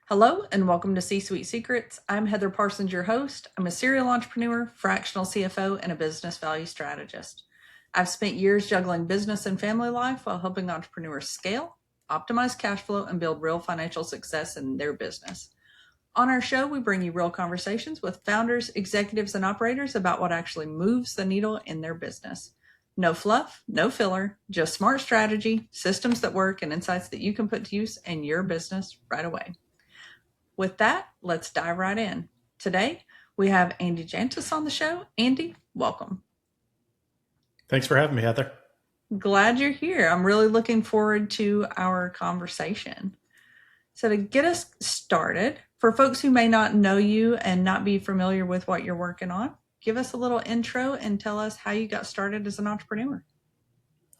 Hello and welcome to C-Suite Secrets. I'm Heather Parsons, your host. I'm a serial entrepreneur, fractional CFO, and a business value strategist. I've spent years juggling business and family life while helping entrepreneurs scale, optimize cash flow, and build real financial success in their business. On our show, we bring you real conversations with founders, executives, and operators about what actually moves the needle in their business. No fluff, no filler, just smart strategy, systems that work, and insights that you can put to use in your business right away. With that, let's dive right in. Today, we have Andy Janaitis on the show. Andy, welcome. Thanks for having me, Heather. Glad you're here. I'm really looking forward to our conversation. So to get us started, for folks who may not know you and not be familiar with what you're working on, give us a little intro and tell us how you got started as an entrepreneur.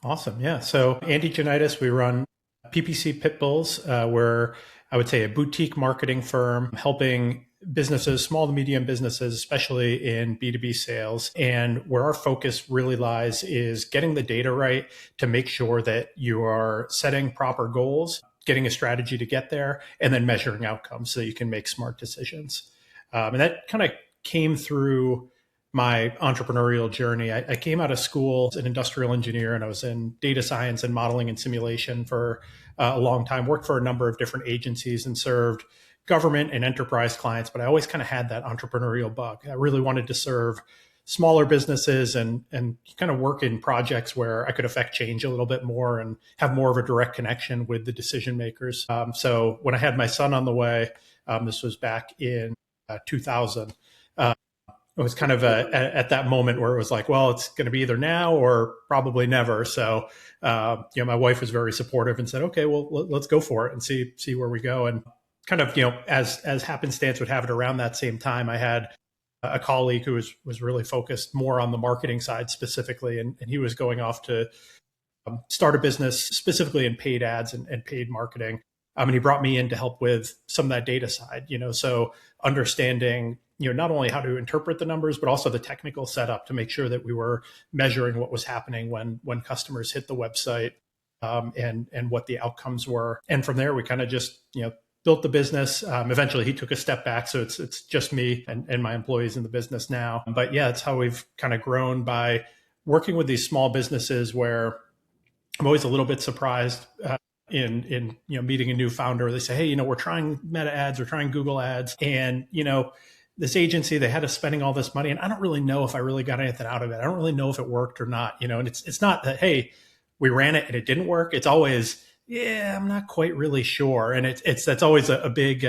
Awesome. Yeah. So Andy Janaitis, we run PPC Pitbulls. We're, I would say, a boutique marketing firm helping businesses, small to medium businesses, especially in B2B sales. And where our focus really lies is getting the data right to make sure that you are setting proper goals, getting a strategy to get there, and then measuring outcomes so that you can make smart decisions. And that kind of came through my entrepreneurial journey. I came out of school as an industrial engineer, and I was in data science and modeling and simulation for a long time, worked for a number of different agencies and served government and enterprise clients. But I always kind of had that entrepreneurial bug. I really wanted to serve smaller businesses and kind of work in projects where I could affect change a little bit more and have more of a direct connection with the decision makers. So when I had my son on the way, this was back in 2000, it was kind of at that moment where it was like, well, it's going to be either now or probably never. So, my wife was very supportive and said, okay, well, let's go for it and see where we go. And kind of, as happenstance would have it, around that same time, I had a colleague who was really focused more on the marketing side specifically, and he was going off to start a business specifically in paid ads and paid marketing. And he brought me in to help with some of that data side, so understanding, not only how to interpret the numbers, but also the technical setup to make sure that we were measuring what was happening when customers hit the website, and what the outcomes were. And from there, we kind of just, built the business. Eventually he took a step back. So it's just me and my employees in the business now. But yeah, it's how we've kind of grown by working with these small businesses where I'm always a little bit surprised in meeting a new founder. They say, hey, we're trying Meta ads, we're trying Google ads. And, this agency, they had us spending all this money, and I don't really know if I really got anything out of it. I don't really know if it worked or not, and it's not that, hey, we ran it and it didn't work. It's always, yeah, I'm not quite really sure. And that's always a big,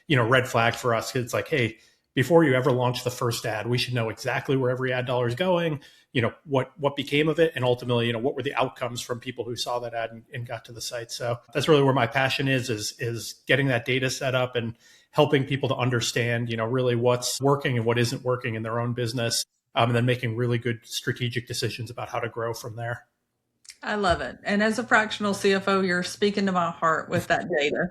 red flag for us. It's like, hey, before you ever launch the first ad, we should know exactly where every ad dollar is going, what became of it, and ultimately, what were the outcomes from people who saw that ad and got to the site. So that's really where my passion is getting that data set up and helping people to understand, really what's working and what isn't working in their own business, and then making really good strategic decisions about how to grow from there. I love it. And as a fractional CFO, you're speaking to my heart with that data.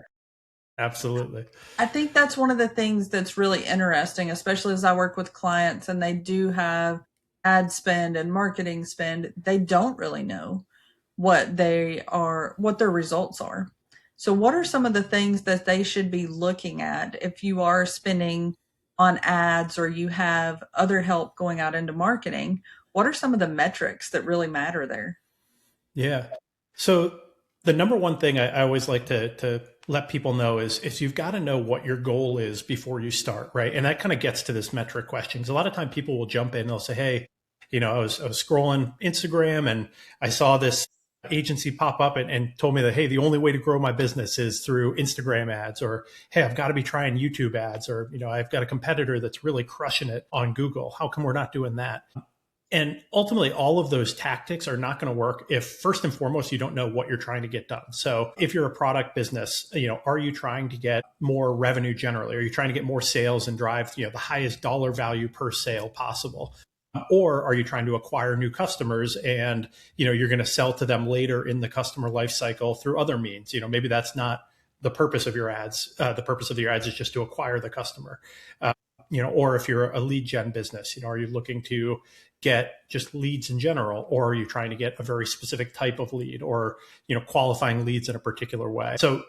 Absolutely. I think that's one of the things that's really interesting, especially as I work with clients and they do have ad spend and marketing spend. They don't really know what their results are. So what are some of the things that they should be looking at if you are spending on ads or you have other help going out into marketing? What are some of the metrics that really matter there? Yeah. So the number one thing I always like to let people know is you've got to know what your goal is before you start, right? And that kind of gets to this metric question. Because a lot of time people will jump in and they'll say, hey, I was scrolling Instagram and I saw this agency pop up and told me that, hey, the only way to grow my business is through Instagram ads, or, hey, I've got to be trying YouTube ads, or, I've got a competitor that's really crushing it on Google. How come we're not doing that? And ultimately, all of those tactics are not going to work if, first and foremost, you don't know what you're trying to get done. So if you're a product business, are you trying to get more revenue generally? Are you trying to get more sales and drive, the highest dollar value per sale possible? Or are you trying to acquire new customers and, you're going to sell to them later in the customer life cycle through other means? Maybe that's not the purpose of your ads. The purpose of your ads is just to acquire the customer. Or if you're a lead gen business, are you looking to get just leads in general, or are you trying to get a very specific type of lead, or, qualifying leads in a particular way? So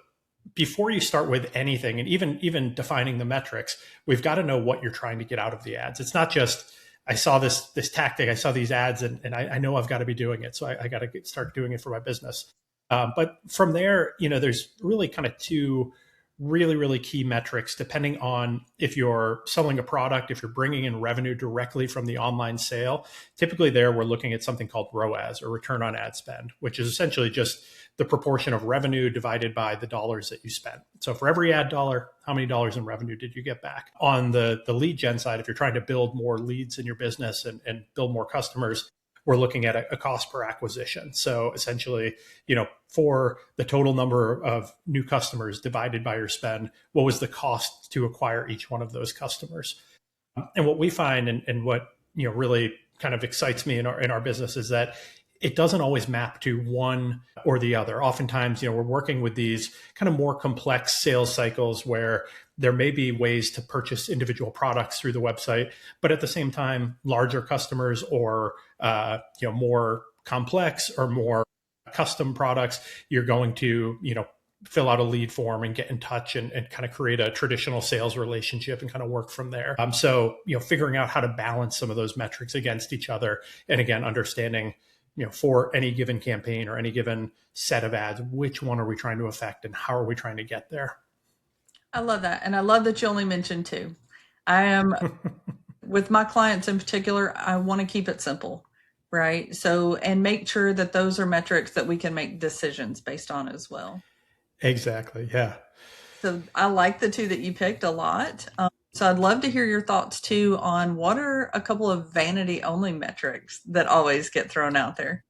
before you start with anything, and even defining the metrics, we've got to know what you're trying to get out of the ads. It's not just I saw this tactic, I saw these ads, and I know I've got to be doing it, so I got to start doing it for my business. But from there, there's really kind of two really key metrics depending on if you're selling a product, if you're bringing in revenue directly from the online sale. Typically there we're looking at something called ROAS, or return on ad spend, which is essentially just the proportion of revenue divided by the dollars that you spent. So for every ad dollar, how many dollars in revenue did you get back? On the lead gen side, if you're trying to build more leads in your business and build more customers, we're looking at a cost per acquisition. So essentially, for the total number of new customers divided by your spend, what was the cost to acquire each one of those customers? And what we find, and what really kind of excites me in our business, is that it doesn't always map to one or the other. Oftentimes, we're working with these kind of more complex sales cycles where there may be ways to purchase individual products through the website, but at the same time, larger customers or more complex or more custom products, you're going to fill out a lead form and get in touch and kind of create a traditional sales relationship and kind of work from there. So figuring out how to balance some of those metrics against each other, and again, understanding for any given campaign or any given set of ads, which one are we trying to affect and how are we trying to get there? I love that. And I love that you only mentioned two. I am, with my clients in particular, I want to keep it simple, right? So, and make sure that those are metrics that we can make decisions based on as well. Exactly. Yeah. So I like the two that you picked a lot. So I'd love to hear your thoughts too on what are a couple of vanity only metrics that always get thrown out there.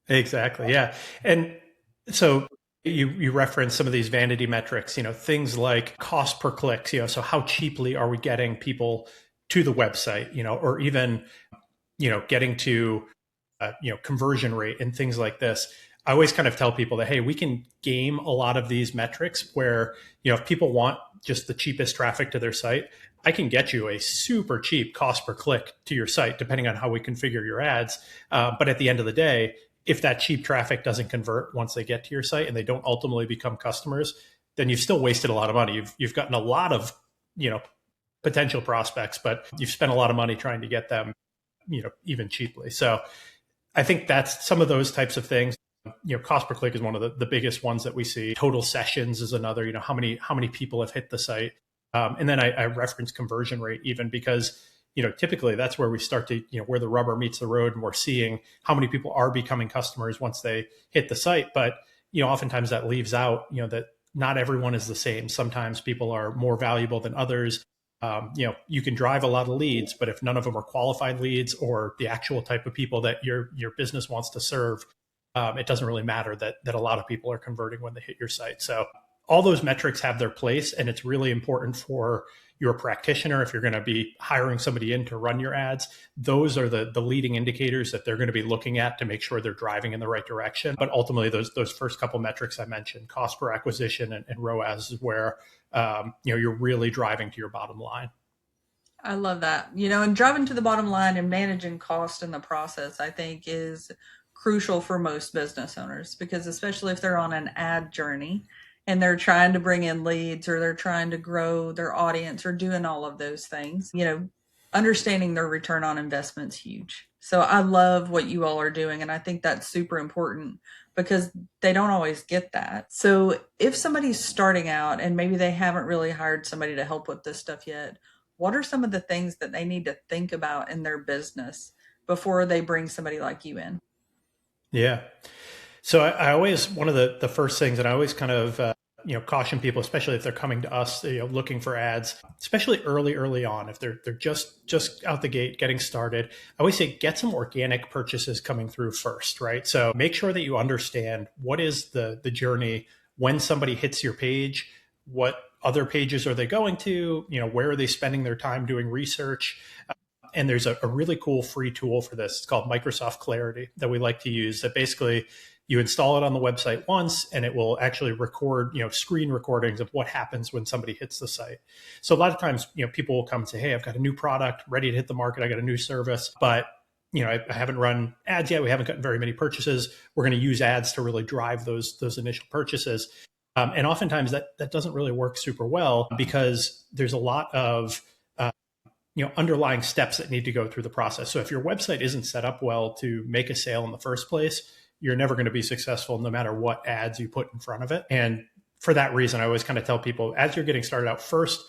Exactly. Yeah. And so you reference some of these vanity metrics, things like cost per click, so how cheaply are we getting people to the website, or even, getting to, conversion rate and things like this. I always kind of tell people that, hey, we can game a lot of these metrics where, if people want just the cheapest traffic to their site, I can get you a super cheap cost per click to your site, depending on how we configure your ads. But at the end of the day, if that cheap traffic doesn't convert once they get to your site and they don't ultimately become customers, then you've still wasted a lot of money. You've gotten a lot of, potential prospects, but you've spent a lot of money trying to get them, even cheaply. So I think that's some of those types of things. Cost per click is one of the biggest ones that we see. Total sessions is another, how many people have hit the site. And then I reference conversion rate even because, typically that's where we start to, where the rubber meets the road, and we're seeing how many people are becoming customers once they hit the site. But, oftentimes that leaves out, that not everyone is the same. Sometimes people are more valuable than others. You can drive a lot of leads, but if none of them are qualified leads or the actual type of people that your business wants to serve, it doesn't really matter that a lot of people are converting when they hit your site. So all those metrics have their place, and it's really important for your practitioner. If you're going to be hiring somebody in to run your ads, those are the leading indicators that they're going to be looking at to make sure they're driving in the right direction. But ultimately, those first couple metrics I mentioned, cost per acquisition and ROAS, is where you're really driving to your bottom line. I love that. And driving to the bottom line and managing cost in the process, I think, is crucial for most business owners, because especially if they're on an ad journey and they're trying to bring in leads or they're trying to grow their audience or doing all of those things, understanding their return on investment is huge. So I love what you all are doing. And I think that's super important because they don't always get that. So if somebody's starting out and maybe they haven't really hired somebody to help with this stuff yet, what are some of the things that they need to think about in their business before they bring somebody like you in? Yeah. So I always, one of the first things, and I always kind of, caution people, especially if they're coming to us, looking for ads, especially early on, if they're just out the gate getting started, I always say, get some organic purchases coming through first, right? So make sure that you understand what is the journey when somebody hits your page, what other pages are they going to, where are they spending their time doing research? And there's a really cool free tool for this. It's called Microsoft Clarity that we like to use, that basically you install it on the website once and it will actually record, screen recordings of what happens when somebody hits the site. So a lot of times, people will come and say, hey, I've got a new product ready to hit the market. I got a new service, but I haven't run ads yet. We haven't gotten very many purchases. We're going to use ads to really drive those initial purchases. And oftentimes that doesn't really work super well because there's a lot of underlying steps that need to go through the process. So if your website isn't set up well to make a sale in the first place, you're never going to be successful no matter what ads you put in front of it. And for that reason, I always kind of tell people, as you're getting started out, first,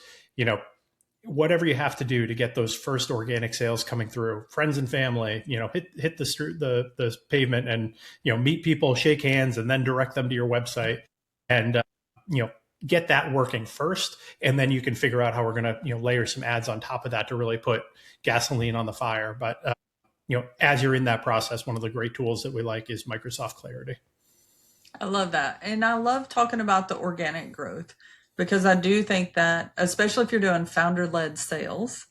whatever you have to do to get those first organic sales coming through, friends and family, hit the pavement and meet people, shake hands, and then direct them to your website, and get that working first, and then you can figure out how we're going to layer some ads on top of that to really put gasoline on the fire. But as you're in that process, one of the great tools that we like is Microsoft Clarity. I love that. And I love talking about the organic growth because I do think that, especially if you're doing founder-led sales,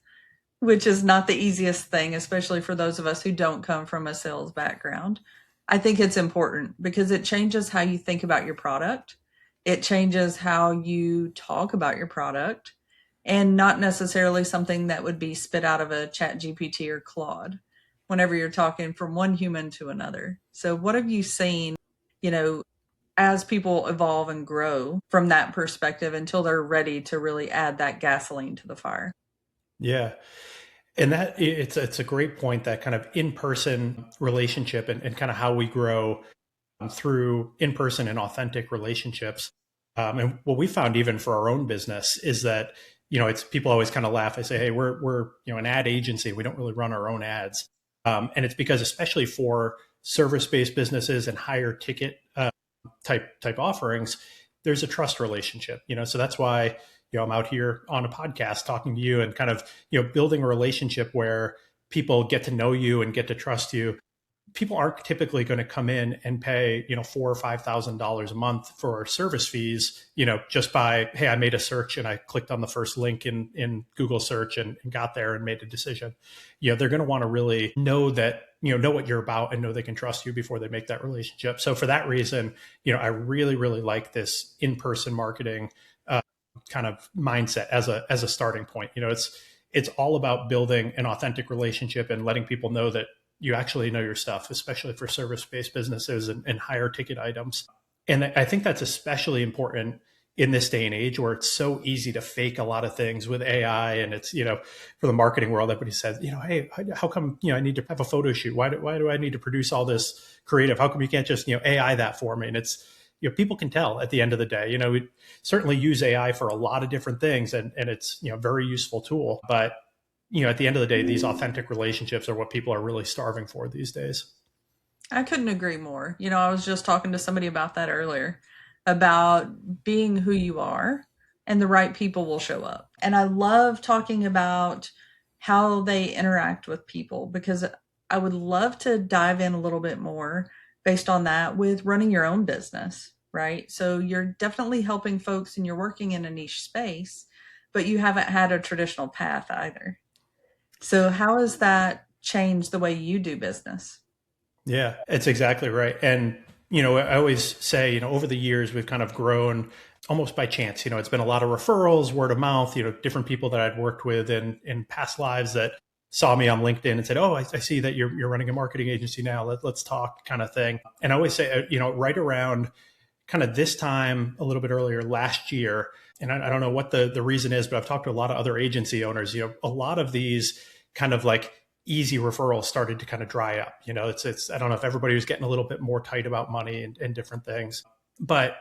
which is not the easiest thing, especially for those of us who don't come from a sales background, I think it's important because it changes how you think about your product. It changes how you talk about your product, and not necessarily something that would be spit out of a chat GPT or Claude whenever you're talking from one human to another. So what have you seen, as people evolve and grow from that perspective until they're ready to really add that gasoline to the fire? Yeah. And that it's a great point, that kind of in-person relationship and kind of how we grow through in-person and authentic relationships. And what we found even for our own business is that, it's people always kind of laugh. I say, hey, we're an ad agency. We don't really run our own ads. And it's because especially for service-based businesses and higher ticket type offerings, there's a trust relationship, so that's why, I'm out here on a podcast talking to you and kind of, building a relationship where people get to know you and get to trust you. People aren't typically going to come in and pay, $4,000 or $5,000 a month for service fees, just by, hey, I made a search and I clicked on the first link in Google search and got there and made a decision. They're going to want to really know that, know what you're about and know they can trust you before they make that relationship. So for that reason, I really, really like this in-person marketing kind of mindset as a starting point. It's all about building an authentic relationship and letting people know that you actually know your stuff, especially for service-based businesses and higher ticket items. And I think that's especially important in this day and age where it's so easy to fake a lot of things with AI. And it's, for the marketing world, everybody says, hey, how come, I need to have a photo shoot? Why do I need to produce all this creative? How come you can't just, AI that for me? And it's, people can tell at the end of the day. We certainly use AI for a lot of different things, and it's, a very useful tool. But at the end of the day, these authentic relationships are what people are really starving for these days. I couldn't agree more. I was just talking to somebody about that earlier, about being who you are, and the right people will show up. And I love talking about how they interact with people, because I would love to dive in a little bit more based on that with running your own business, right? So you're definitely helping folks and you're working in a niche space, but you haven't had a traditional path either. So how has that changed the way you do business? Yeah, it's exactly right. And, I always say, over the years, we've kind of grown almost by chance. It's been a lot of referrals, word of mouth, different people that I'd worked with in past lives that saw me on LinkedIn and said, oh, I see that you're running a marketing agency now. Let's talk, kind of thing. And I always say, right around kind of this time, a little bit earlier last year, and I don't know what the reason is, but I've talked to a lot of other agency owners, a lot of these kind of like easy referrals started to kind of dry up. It's I don't know if everybody was getting a little bit more tight about money and different things, but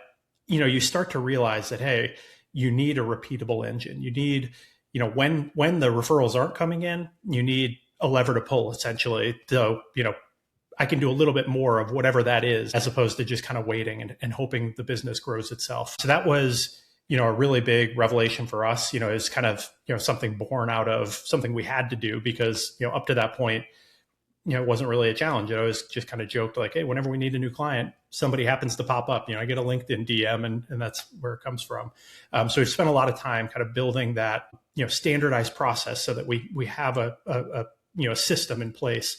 you start to realize that, hey, you need a repeatable engine. You need, when the referrals aren't coming in, you need a lever to pull, essentially. So, I can do a little bit more of whatever that is, as opposed to just kind of waiting and hoping the business grows itself. So that was, a really big revelation for us, is kind of, something born out of something we had to do because, up to that point, it wasn't really a challenge. I was just kind of joked like, hey, whenever we need a new client, somebody happens to pop up, I get a LinkedIn DM and that's where it comes from. So we spent a lot of time kind of building that, standardized process so that we have a system in place.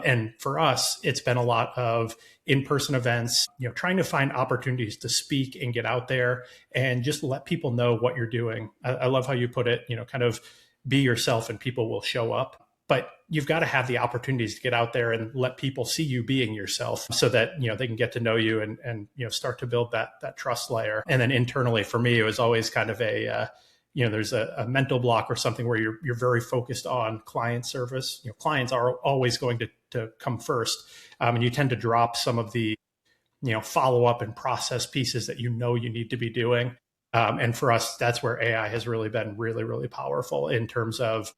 And for us, it's been a lot of in-person events, trying to find opportunities to speak and get out there and just let people know what you're doing. I love how you put it, kind of be yourself and people will show up. but you've got to have the opportunities to get out there and let people see you being yourself so that, they can get to know you and start to build that trust layer. And then internally for me, it was always kind of there's a mental block or something where you're very focused on client service. Clients are always going to come first. And you tend to drop some of the, follow up and process pieces that you need to be doing. And for us, that's where AI has really been really, really powerful in terms of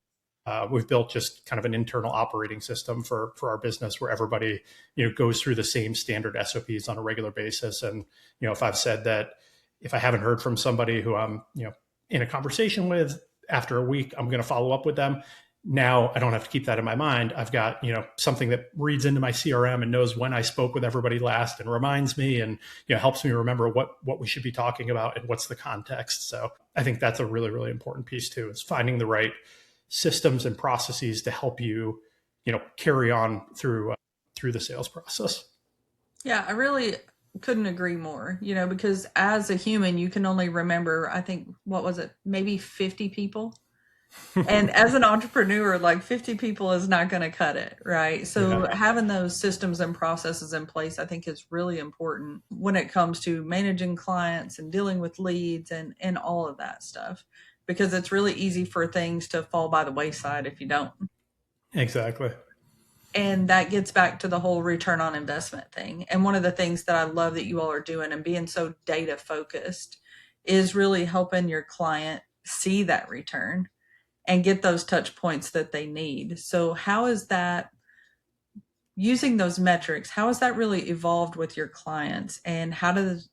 we've built just kind of an internal operating system for our business where everybody, goes through the same standard SOPs on a regular basis. And, if I've said that if I haven't heard from somebody who I'm, in a conversation with after a week, I'm going to follow up with them. Now I don't have to keep that in my mind. I've got, something that reads into my CRM and knows when I spoke with everybody last and reminds me and, helps me remember what we should be talking about and what's the context. So I think that's a really, really important piece too, is finding the right systems and processes to help you, carry on through the sales process. Yeah, I really couldn't agree more, because as a human, you can only remember, I think, what was it, maybe 50 people. And as an entrepreneur, like 50 people is not going to cut it, right? So having those systems and processes in place, I think is really important when it comes to managing clients and dealing with leads and all of that stuff, because it's really easy for things to fall by the wayside if you don't. Exactly. And that gets back to the whole return on investment thing. And one of the things that I love that you all are doing and being so data focused is really helping your client see that return and get those touch points that they need. So how is that, using those metrics, how has that really evolved with your clients, and how does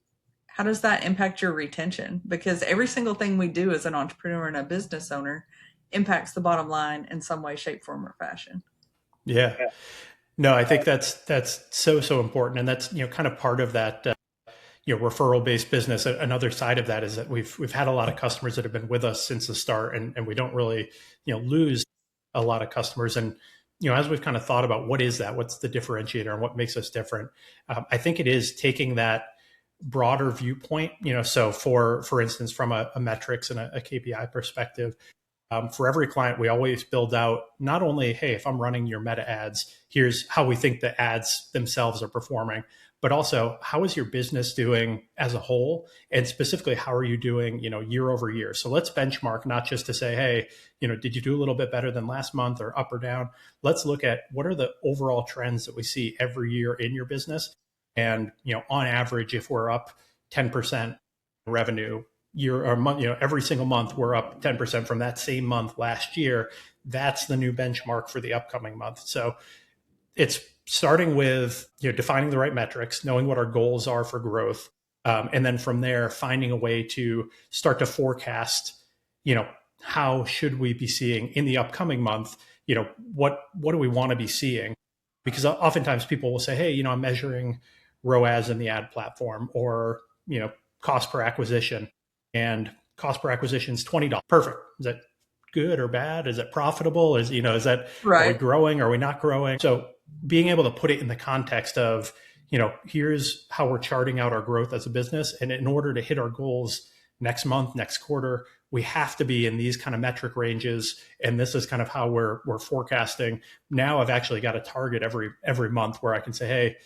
that impact your retention? Because every single thing we do as an entrepreneur and a business owner impacts the bottom line in some way, shape, form, or fashion. Yeah. No, I think that's so important. And that's, kind of part of that, referral based business. Another side of that is that we've had a lot of customers that have been with us since the start, and we don't really, lose a lot of customers. And, as we've kind of thought about what's the differentiator and what makes us different, I think it is taking that broader viewpoint, so for instance, from a metrics and a KPI perspective, for every client, we always build out not only, hey, if I'm running your meta ads, here's how we think the ads themselves are performing, but also how is your business doing as a whole? And specifically, how are you doing, year over year? So let's benchmark, not just to say, hey, did you do a little bit better than last month or up or down? Let's look at what are the overall trends that we see every year in your business. And, on average, if we're up 10% revenue year or month, every single month we're up 10% from that same month last year, that's the new benchmark for the upcoming month. So it's starting with, defining the right metrics, knowing what our goals are for growth. And then from there, finding a way to start to forecast, how should we be seeing in the upcoming month, what do we want to be seeing? Because oftentimes people will say, hey, I'm measuring ROAS in the ad platform, or, cost per acquisition, and cost per acquisition is $20. Perfect. Is that good or bad? Is it profitable? Is that, right? Are we growing? Are we not growing? So being able to put it in the context of, here's how we're charting out our growth as a business. And in order to hit our goals next month, next quarter, we have to be in these kind of metric ranges. And this is kind of how we're forecasting. Now I've actually got a target every month where I can say, hey,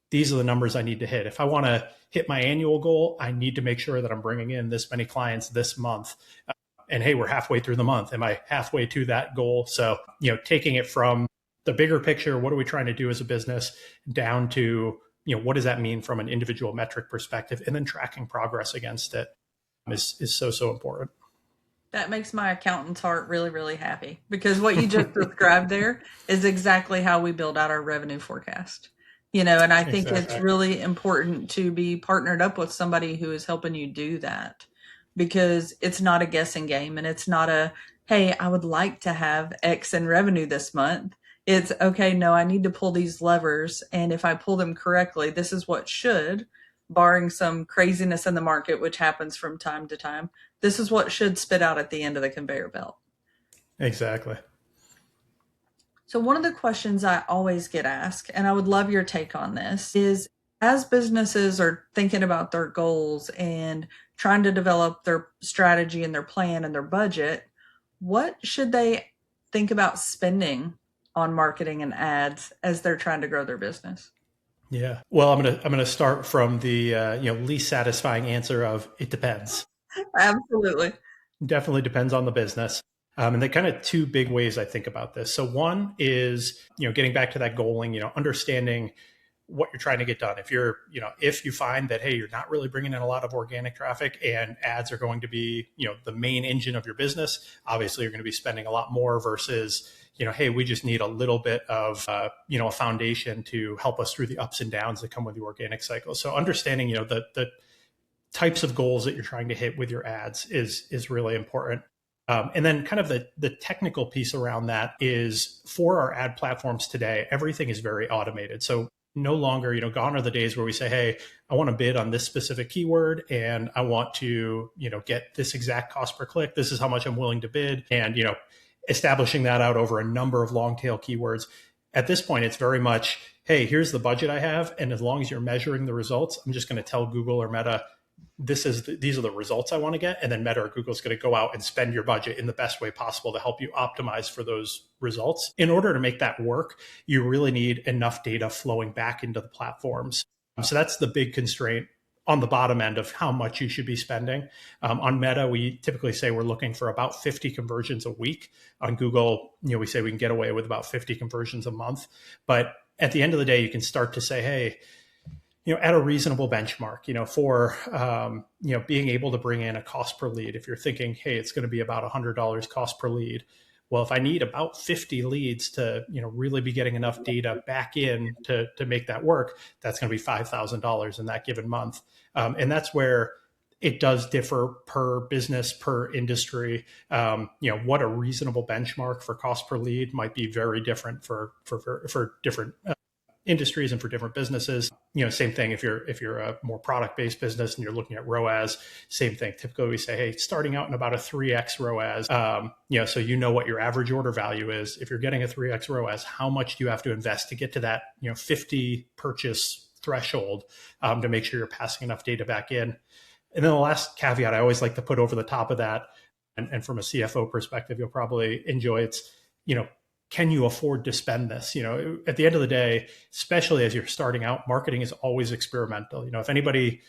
these are the numbers I need to hit. If I want to hit my annual goal, I need to make sure that I'm bringing in this many clients this month. And hey, we're halfway through the month. Am I halfway to that goal? So, taking it from the bigger picture, what are we trying to do as a business, down to, what does that mean from an individual metric perspective, and then tracking progress against it is so important. That makes my accountant's heart really, really happy, because what you just described there is exactly how we build out our revenue forecast. And I think It's really important to be partnered up with somebody who is helping you do that, because it's not a guessing game, and it's not a, hey, I would like to have X in revenue this month. It's okay, no, I need to pull these levers, and if I pull them correctly, this is what should, barring some craziness in the market, which happens from time to time, this is what should spit out at the end of the conveyor belt. Exactly. So one of the questions I always get asked, and I would love your take on this, is as businesses are thinking about their goals and trying to develop their strategy and their plan and their budget, what should they think about spending on marketing and ads as they're trying to grow their business? Yeah. Well, I'm gonna start from the least satisfying answer of it depends. Absolutely. Definitely depends on the business. And there are kind of two big ways I think about this. So one is, getting back to that goaling, understanding what you're trying to get done. If you find that, hey, you're not really bringing in a lot of organic traffic and ads are going to be, the main engine of your business, obviously you're going to be spending a lot more versus, hey, we just need a little bit of, a foundation to help us through the ups and downs that come with the organic cycle. So understanding, the types of goals that you're trying to hit with your ads is really important. And then kind of the technical piece around that is for our ad platforms today, everything is very automated. So no longer, gone are the days where we say, hey, I want to bid on this specific keyword and I want to, get this exact cost per click. This is how much I'm willing to bid. And, establishing that out over a number of long tail keywords. At this point, it's very much, hey, here's the budget I have. And as long as you're measuring the results, I'm just going to tell Google or Meta, these are the results I want to get. And then Meta or Google's going to go out and spend your budget in the best way possible to help you optimize for those results. In order to make that work, you really need enough data flowing back into the platforms. So that's the big constraint on the bottom end of how much you should be spending. On Meta, we typically say we're looking for about 50 conversions a week. On Google, we say we can get away with about 50 conversions a month. But at the end of the day, you can start to say, hey, at a reasonable benchmark, for, being able to bring in a cost per lead. If you're thinking, hey, it's going to be about $100 cost per lead. Well, if I need about 50 leads to, really be getting enough data back in to make that work, that's going to be $5,000 in that given month. And that's where it does differ per business, per industry. What a reasonable benchmark for cost per lead might be very different for different industries and for different businesses. Same thing if you're a more product-based business and you're looking at ROAS, same thing. Typically we say, hey, starting out in about a 3x ROAS, so what your average order value is. If you're getting a 3x ROAS, how much do you have to invest to get to that 50 purchase threshold to make sure you're passing enough data back in? And then the last caveat I always like to put over the top of that, and from a CFO perspective, you'll probably enjoy, it's, can you afford to spend this? At the end of the day, especially as you're starting out, marketing is always experimental. If anybody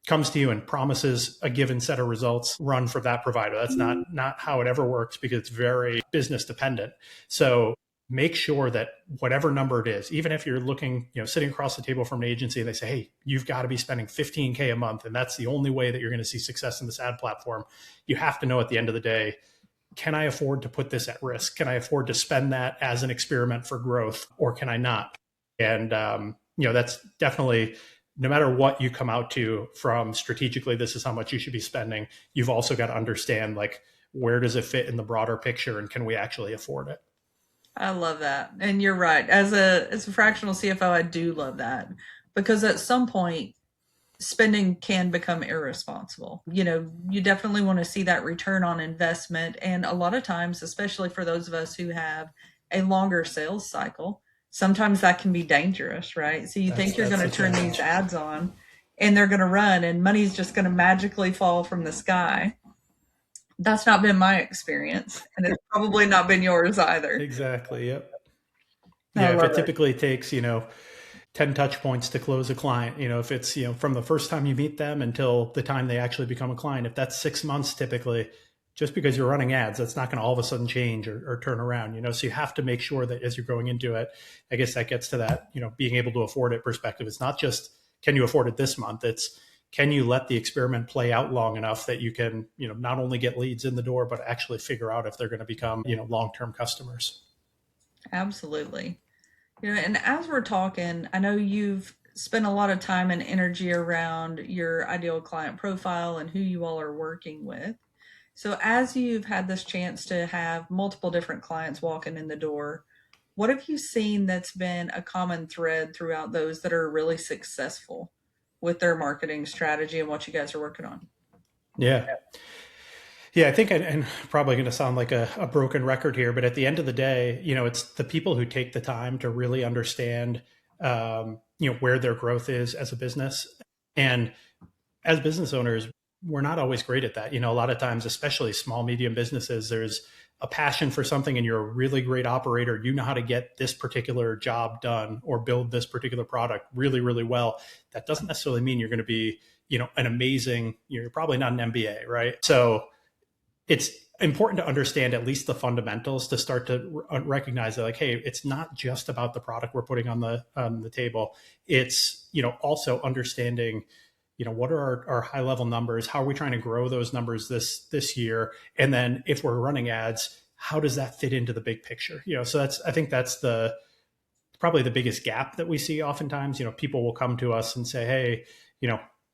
comes to you and promises a given set of results, run for that provider. That's not how it ever works because it's very business dependent. So make sure that whatever number it is, even if you're looking, sitting across the table from an agency and they say, hey, you've got to be spending $15K a month, and that's the only way that you're going to see success in this ad platform. You have to know at the end of the day, can I afford to put this at risk? Can I afford to spend that as an experiment for growth, or can I not? And, that's definitely, no matter what you come out to from strategically, this is how much you should be spending. You've also got to understand, where does it fit in the broader picture and can we actually afford it? I love that. And you're right. As a fractional CFO, I do love that because at some point spending can become irresponsible. You definitely want to see that return on investment. And a lot of times, especially for those of us who have a longer sales cycle, sometimes that can be dangerous, right? So you think you're going to turn these ads on and they're going to run and money's just going to magically fall from the sky. That's not been my experience. And it's probably not been yours either. Exactly. Yep. Yeah. If it typically takes, 10 touch points to close a client, if it's, from the first time you meet them until the time they actually become a client, if that's 6 months, typically, just because you're running ads, that's not going to all of a sudden change or turn around, so you have to make sure that as you're going into it, I guess that gets to that, being able to afford it perspective. It's not just, can you afford it this month? It's, can you let the experiment play out long enough that you can, not only get leads in the door, but actually figure out if they're going to become, long-term customers. Absolutely. And as we're talking, I know you've spent a lot of time and energy around your ideal client profile and who you all are working with. So as you've had this chance to have multiple different clients walking in the door, what have you seen that's been a common thread throughout those that are really successful with their marketing strategy and what you guys are working on? Yeah. Yeah, I think I'm probably going to sound like a broken record here, but at the end of the day, it's the people who take the time to really understand, where their growth is as a business. And as business owners, we're not always great at that. A lot of times, especially small, medium businesses, there's a passion for something and you're a really great operator, you know how to get this particular job done or build this particular product really, really well. That doesn't necessarily mean you're going to be, an amazing, you're probably not an MBA, right? So it's important to understand at least the fundamentals to start to recognize that, like, hey, it's not just about the product we're putting on the table. It's, also understanding, what are our high level numbers? How are we trying to grow those numbers this year? And then if we're running ads, how does that fit into the big picture? So I think that's probably the biggest gap that we see oftentimes. People will come to us and say, hey,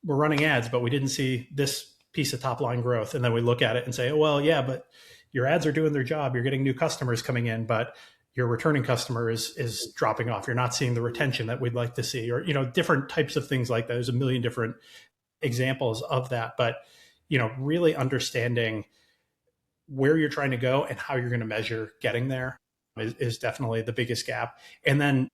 we're running ads, but we didn't see this piece of top line growth. And then we look at it and say, oh, well, yeah, but your ads are doing their job. You're getting new customers coming in, but your returning customer is dropping off. You're not seeing the retention that we'd like to see, or, different types of things like that. There's a million different examples of that, but, really understanding where you're trying to go and how you're going to measure getting there is definitely the biggest gap. And then,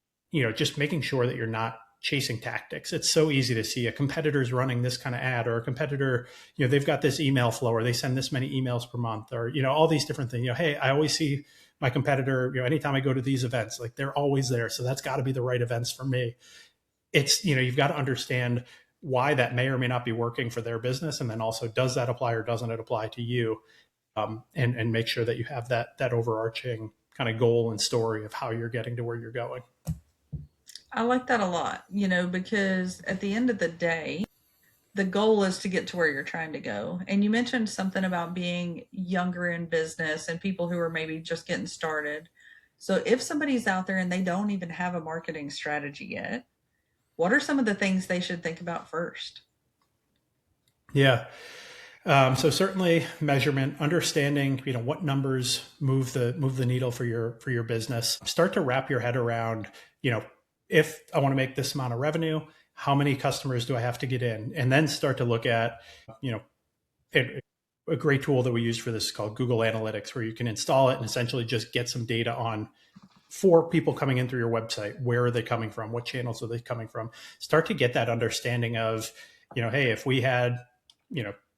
just making sure that you're not chasing tactics. It's so easy to see a competitor's running this kind of ad, or a competitor, they've got this email flow, or they send this many emails per month, or, all these different things. Hey, I always see my competitor, anytime I go to these events, like they're always there. So that's got to be the right events for me. It's, you've got to understand why that may or may not be working for their business. And then also, does that apply or doesn't it apply to you? And make sure that you have that overarching kind of goal and story of how you're getting to where you're going. I like that a lot, because at the end of the day, the goal is to get to where you're trying to go. And you mentioned something about being younger in business and people who are maybe just getting started. So if somebody's out there and they don't even have a marketing strategy yet, what are some of the things they should think about first? Yeah. So certainly measurement, understanding, what numbers move the needle for your business. Start to wrap your head around, if I want to make this amount of revenue, how many customers do I have to get in? And then start to look at, a great tool that we use for this is called Google Analytics, where you can install it and essentially just get some data on, for people coming in through your website, where are they coming from? What channels are they coming from? Start to get that understanding of, hey, if we had,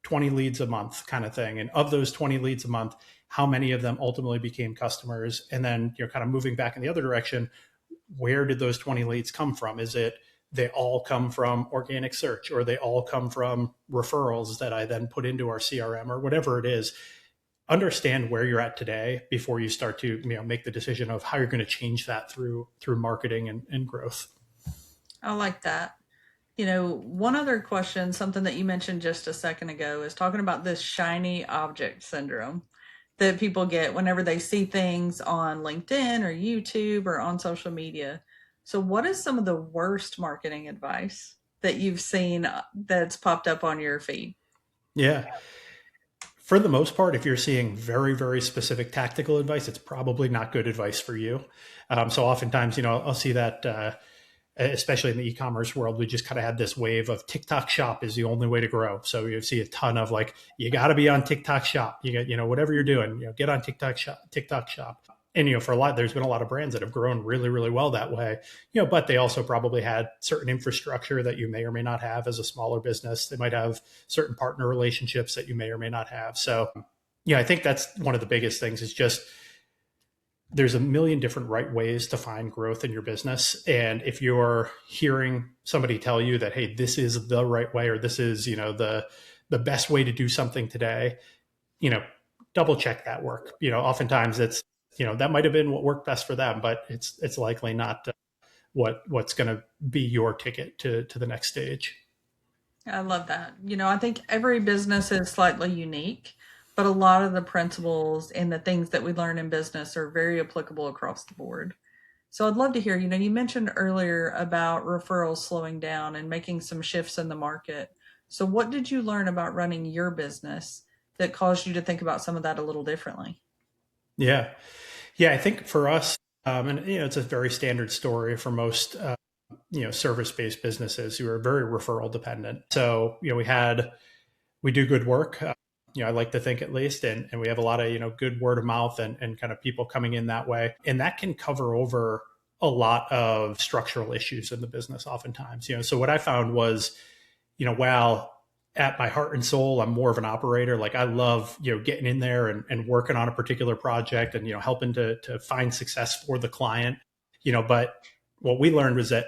20 leads a month kind of thing, and of those 20 leads a month, how many of them ultimately became customers? And then, kind of moving back in the other direction, where did those 20 leads come from? Is it they all come from organic search, or they all come from referrals that I then put into our CRM, or whatever it is? Understand where you're at today before you start to make the decision of how you're going to change that through marketing and growth. I like that. One other question, something that you mentioned just a second ago, is talking about this shiny object syndrome that people get whenever they see things on LinkedIn or YouTube or on social media. So, what is some of the worst marketing advice that you've seen that's popped up on your feed? Yeah. For the most part, if you're seeing very, very specific tactical advice, it's probably not good advice for you. So oftentimes, I'll see that, especially in the e-commerce world, we just kind of had this wave of TikTok shop is the only way to grow. So you see a ton of like, you got to be on TikTok shop. You get, whatever you're doing, get on TikTok shop. And, for a lot, there's been a lot of brands that have grown really, really well that way, but they also probably had certain infrastructure that you may or may not have as a smaller business. They might have certain partner relationships that you may or may not have. So, I think that's one of the biggest things is just, there's a million different right ways to find growth in your business. And if you're hearing somebody tell you that, hey, this is the right way, or this is, the best way to do something today, double check that work. Oftentimes it's, that might've been what worked best for them, but it's likely not what's going to be your ticket to the next stage. I love that. I think every business is slightly unique, but a lot of the principles and the things that we learn in business are very applicable across the board. So I'd love to hear, you mentioned earlier about referrals slowing down and making some shifts in the market. So what did you learn about running your business that caused you to think about some of that a little differently? Yeah. I think for us, and it's a very standard story for most, service-based businesses who are very referral dependent. So, we do good work. I like to think at least, and we have a lot of, good word of mouth and kind of people coming in that way. And that can cover over a lot of structural issues in the business oftentimes, so what I found was, while at my heart and soul, I'm more of an operator. Like I love, getting in there and working on a particular project and, helping to find success for the client, but what we learned was that,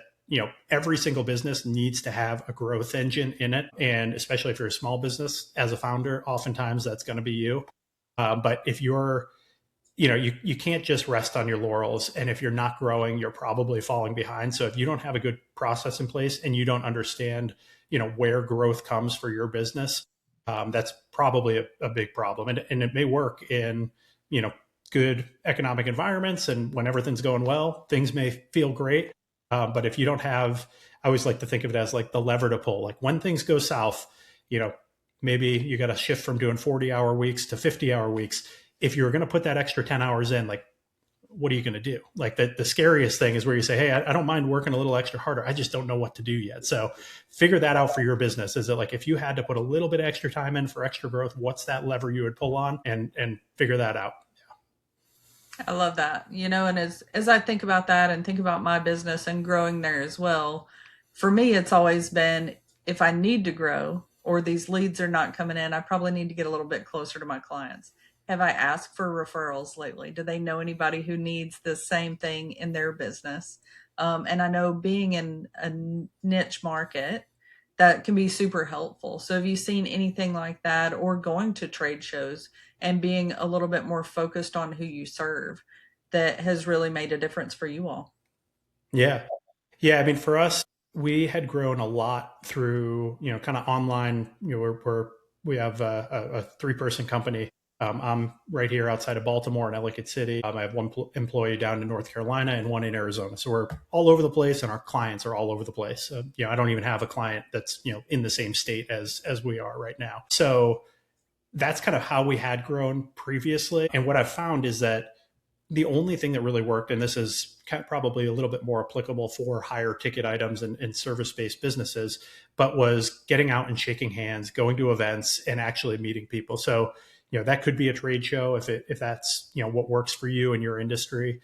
every single business needs to have a growth engine in it. And especially if you're a small business as a founder, oftentimes that's going to be you. But if you're, you can't just rest on your laurels. And if you're not growing, you're probably falling behind. So if you don't have a good process in place and you don't understand, where growth comes for your business, that's probably a big problem. And it may work in, good economic environments. And when everything's going well, things may feel great. But if you don't have, I always like to think of it as like the lever to pull. Like when things go south, maybe you got to shift from doing 40-hour weeks to 50-hour weeks. If you're going to put that extra 10 hours in, like, what are you going to do? Like the scariest thing is where you say, hey, I don't mind working a little extra harder. I just don't know what to do yet. So figure that out for your business. Is it like, if you had to put a little bit of extra time in for extra growth, what's that lever you would pull on, and figure that out. I love that. And as I think about that and think about my business and growing there as well, for me, it's always been, if I need to grow or these leads are not coming in, I probably need to get a little bit closer to my clients. Have I asked for referrals lately? Do they know anybody who needs the same thing in their business? And I know being in a niche market, that can be super helpful. So have you seen anything like that, or going to trade shows and being a little bit more focused on who you serve, that has really made a difference for you all? Yeah. Yeah. I mean, for us, we had grown a lot through, kind of online. We have a 3-person company. I'm right here outside of Baltimore in Ellicott City. I have one employee down in North Carolina and one in Arizona. So we're all over the place, and our clients are all over the place. I don't even have a client that's, in the same state as we are right now. So that's kind of how we had grown previously. And what I've found is that the only thing that really worked, and this is probably a little bit more applicable for higher ticket items and service-based businesses, but was getting out and shaking hands, going to events, and actually meeting people. So, that could be a trade show if that's, what works for you in your industry.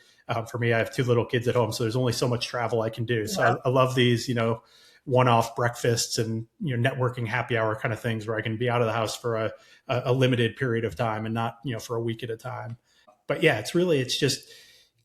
For me, I have 2 little kids at home, so there's only so much travel I can do. So I love these, one-off breakfasts and, networking happy hour kind of things where I can be out of the house for a limited period of time and not, for a week at a time. But yeah, it's just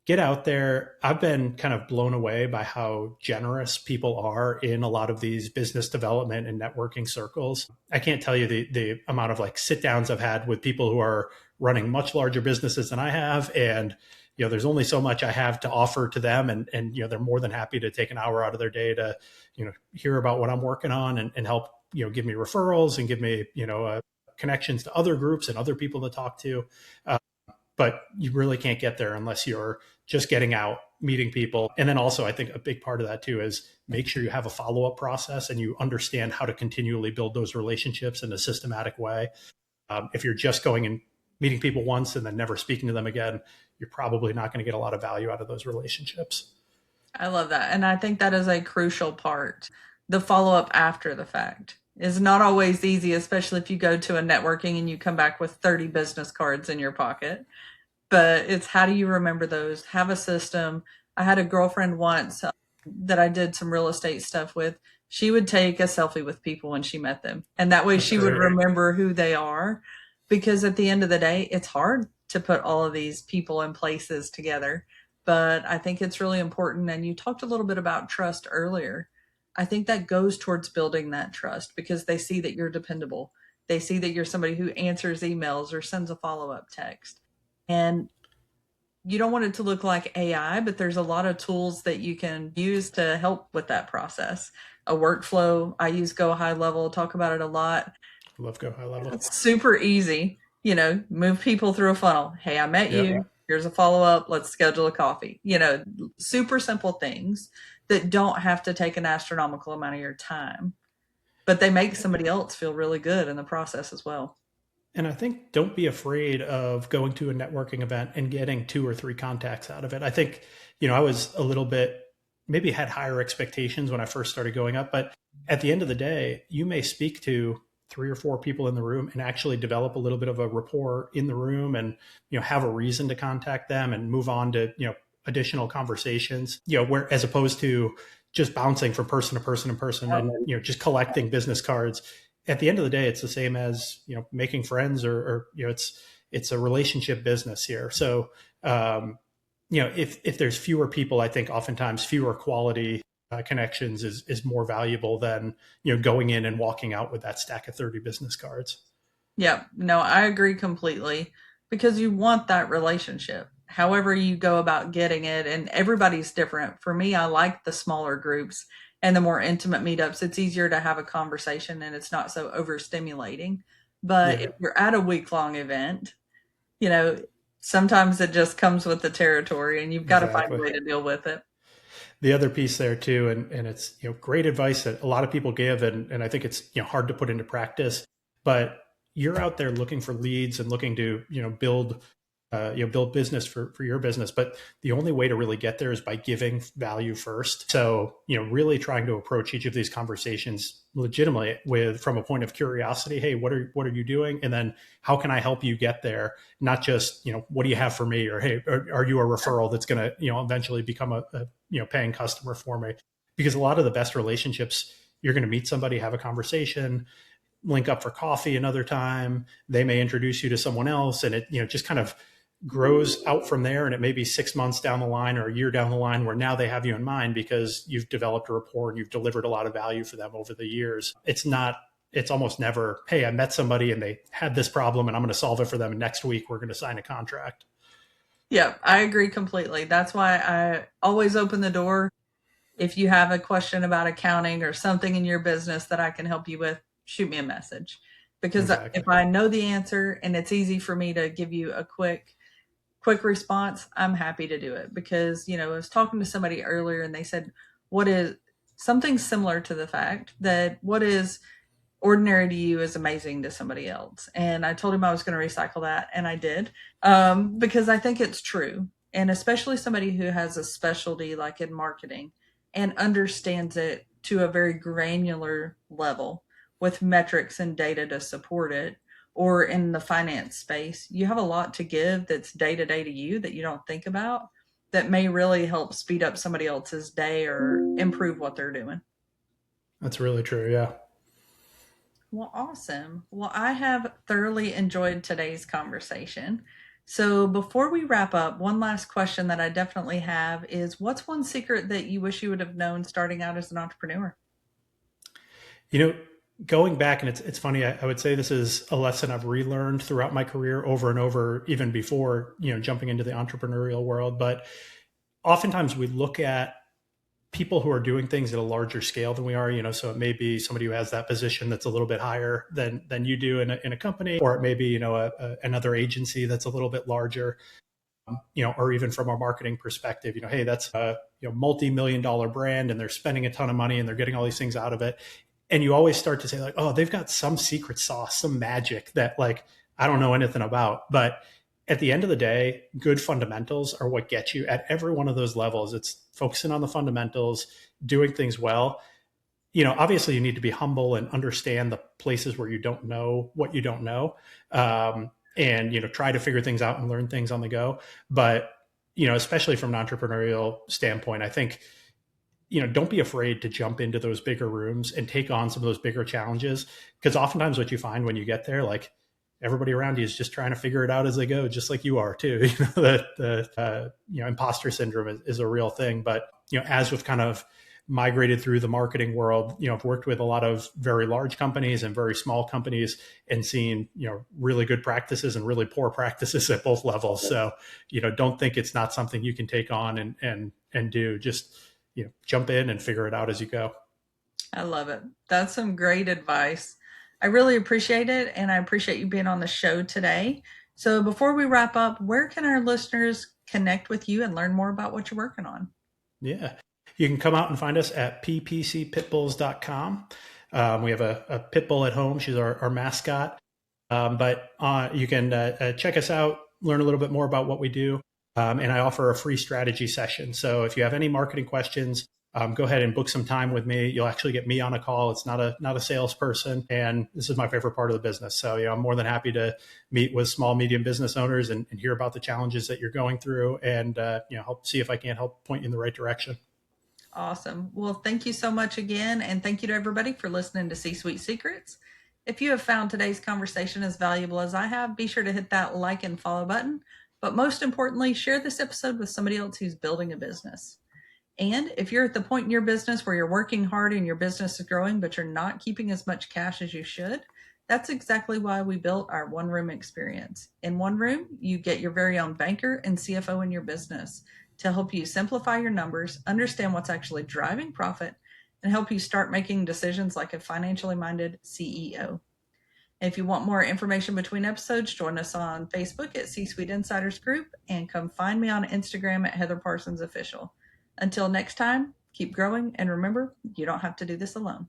get out there. I've been kind of blown away by how generous people are in a lot of these business development and networking circles. I can't tell you the amount of like sit downs I've had with people who are running much larger businesses than I have. And, there's only so much I have to offer to them. And they're more than happy to take an hour out of their day to, hear about what I'm working on and help, give me referrals and give me, connections to other groups and other people to talk to. But you really can't get there unless you're just getting out, meeting people. And then also, I think a big part of that too is make sure you have a follow-up process and you understand how to continually build those relationships in a systematic way. If you're just going and meeting people once and then never speaking to them again, you're probably not going to get a lot of value out of those relationships. I love that. And I think that is a crucial part. The follow up after the fact is not always easy, especially if you go to a networking and you come back with 30 business cards in your pocket. But it's, how do you remember those? Have a system. I had a girlfriend once that I did some real estate stuff with. She would take a selfie with people when she met them. And that way she would remember who they are. Because at the end of the day, it's hard to put all of these people and places together. But I think it's really important. And you talked a little bit about trust earlier. I think that goes towards building that trust because they see that you're dependable. They see that you're somebody who answers emails or sends a follow-up text. And you don't want it to look like AI, but there's a lot of tools that you can use to help with that process. A workflow, I use Go High Level, talk about it a lot. I love Go High Level. It's super easy, move people through a funnel. Hey, I met you. Here's a follow-up. Let's schedule a coffee. Super simple things that don't have to take an astronomical amount of your time, but they make somebody else feel really good in the process as well. And I think don't be afraid of going to a networking event and getting 2 or 3 contacts out of it. I think, I was a little bit, maybe had higher expectations when I first started going up, but at the end of the day, you may speak to 3 or 4 people in the room and actually develop a little bit of a rapport in the room and, have a reason to contact them and move on to, additional conversations, where as opposed to just bouncing from person to person and just collecting business cards. at the end of the day, it's the same as, making friends or it's a relationship business here. So, if there's fewer people, I think oftentimes fewer quality connections is more valuable than, going in and walking out with that stack of 30 business cards. Yeah, no, I agree completely because you want that relationship. However, you go about getting it, and everybody's different. For me, I like the smaller groups and the more intimate meetups. It's easier to have a conversation and it's not so overstimulating. But if Yeah, you're at a week long event, you know, sometimes it just comes with the territory and you've got to find a exactly. way to deal with it. The other piece there too, and it's, great advice that a lot of people give, and I think it's, hard to put into practice, but you're out there looking for leads and looking to, build business for your business. But the only way to really get there is by giving value first. So, really trying to approach each of these conversations legitimately with, from a point of curiosity. Hey, what are you doing? And then how can I help you get there? Not just, what do you have for me? Or, hey, are you a referral that's going to, eventually become a paying customer for me? Because a lot of the best relationships, you're going to meet somebody, have a conversation, link up for coffee another time. They may introduce you to someone else, and it, just kind of grows out from there. And it may be 6 months down the line or a year down the line where now they have you in mind because you've developed a rapport and you've delivered a lot of value for them over the years. It's almost never, hey, I met somebody and they had this problem and I'm going to solve it for them. And next week we're going to sign a contract. Yeah, I agree completely. That's why I always open the door. If you have a question about accounting or something in your business that I can help you with, shoot me a message. Because Exactly. if I know the answer and it's easy for me to give you a quick response, I'm happy to do it. Because, I was talking to somebody earlier and they said, what is something similar to the fact that what is ordinary to you is amazing to somebody else. And I told him I was going to recycle that, and I did, because I think it's true. And especially somebody who has a specialty like in marketing and understands it to a very granular level with metrics and data to support it, or in the finance space, you have a lot to give that's day to day to you that you don't think about that may really help speed up somebody else's day or improve what they're doing. That's really true. Yeah. Well, awesome. Well, I have thoroughly enjoyed today's conversation. So, before we wrap up, one last question that I definitely have is what's one secret that you wish you would have known starting out as an entrepreneur? You know, going back, and it's funny, I would say this is a lesson I've relearned throughout my career over and over, even before, jumping into the entrepreneurial world. But oftentimes we look at people who are doing things at a larger scale than we are, so it may be somebody who has that position that's a little bit higher than you do in a company, or it may be, another agency that's a little bit larger, or even from a marketing perspective, hey, that's a multi-million dollar brand and they're spending a ton of money and they're getting all these things out of it. And you always start to say like, oh, they've got some secret sauce, some magic that like I don't know anything about. But at the end of the day, good fundamentals are what get you at every one of those levels. It's focusing on the fundamentals, doing things well. Obviously you need to be humble and understand the places where you don't know what you don't know. And, try to figure things out and learn things on the go. But, especially from an entrepreneurial standpoint, I think, don't be afraid to jump into those bigger rooms and take on some of those bigger challenges. Because oftentimes what you find when you get there, like everybody around you is just trying to figure it out as they go, just like you are too. Imposter syndrome is a real thing. But, as we've kind of migrated through the marketing world, I've worked with a lot of very large companies and very small companies and seen, really good practices and really poor practices at both levels. So, don't think it's not something you can take on and do. Just, jump in and figure it out as you go. I love it. That's some great advice. I really appreciate it, and I appreciate you being on the show today. So, before we wrap up, where can our listeners connect with you and learn more about what you're working on? Yeah. You can come out and find us at ppcpitbulls.com. We have a pit bull at home. She's our mascot. But you can check us out, learn a little bit more about what we do. And I offer a free strategy session. So if you have any marketing questions, go ahead and book some time with me. You'll actually get me on a call. It's not a salesperson. And this is my favorite part of the business. So, I'm more than happy to meet with small, medium business owners and hear about the challenges that you're going through and, help see if I can help point you in the right direction. Awesome. Well, thank you so much again. And thank you to everybody for listening to C Suite Secrets. If you have found today's conversation as valuable as I have, be sure to hit that like and follow button. But most importantly, share this episode with somebody else who's building a business. And if you're at the point in your business where you're working hard and your business is growing, but you're not keeping as much cash as you should, that's exactly why we built our one room experience. In one room, you get your very own banker and CFO in your business to help you simplify your numbers, understand what's actually driving profit, and help you start making decisions like a financially minded CEO. If you want more information between episodes, join us on Facebook at C-Suite Insiders Group and come find me on Instagram at Heather Parsons Official. Until next time, keep growing and remember, you don't have to do this alone.